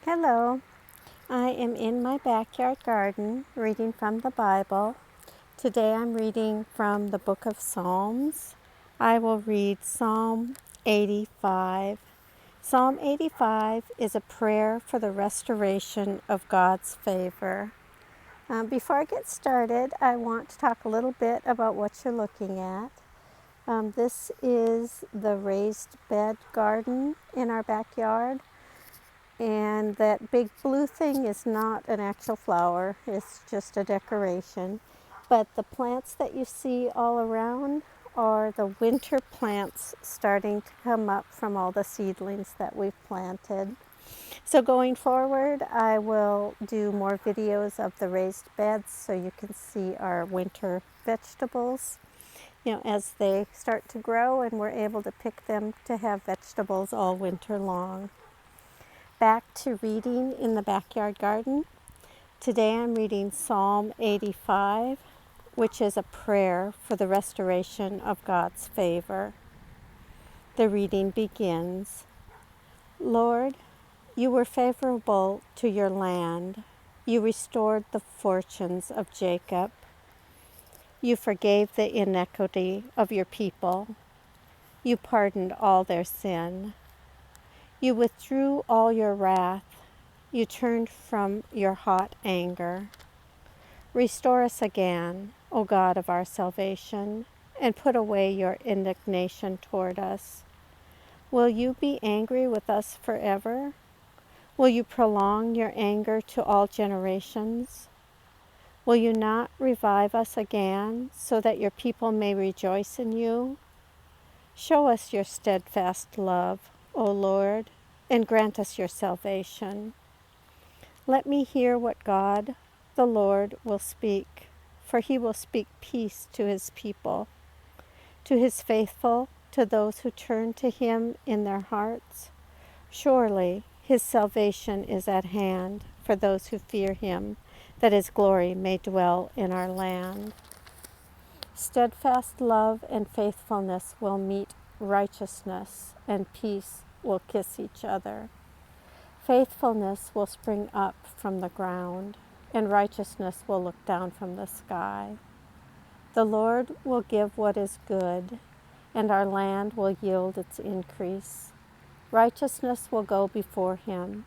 Hello, I am in my backyard garden reading from the Bible. Today I'm reading from the book of Psalms. I will read Psalm 85. Psalm 85 is a prayer for the restoration of God's favor. Before I get started, I want to talk a little bit about what you're looking at. This is the raised bed garden in our backyard. And that big blue thing is not an actual flower, it's just a decoration. But the plants that you see all around are the winter plants starting to come up from all the seedlings that we've planted. So going forward, I will do more videos of the raised beds so you can see our winter vegetables, as they start to grow and we're able to pick them to have vegetables all winter long. Back to reading in the backyard garden. Today I'm reading Psalm 85, which is a prayer for the restoration of God's favor. The reading begins. Lord, you were favorable to your land. You restored the fortunes of Jacob. You forgave the iniquity of your people. You pardoned all their sin. You withdrew all your wrath. You turned from your hot anger. Restore us again, O God of our salvation, and put away your indignation toward us. Will you be angry with us forever? Will you prolong your anger to all generations? Will you not revive us again, so that your people may rejoice in you? Show us your steadfast love, O Lord, and grant us your salvation. Let me hear what God, the Lord, will speak, for he will speak peace to his people, to his faithful, to those who turn to him in their hearts. Surely his salvation is at hand for those who fear him, that his glory may dwell in our land. Steadfast love and faithfulness will meet righteousness, and peace will kiss each other. Faithfulness will spring up from the ground, and righteousness will look down from the sky. The Lord will give what is good, and our land will yield its increase. Righteousness will go before him,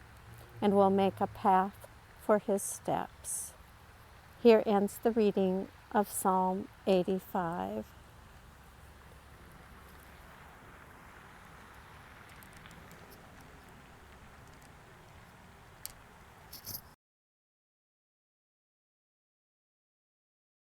and will make a path for his steps. Here ends the reading of Psalm 85.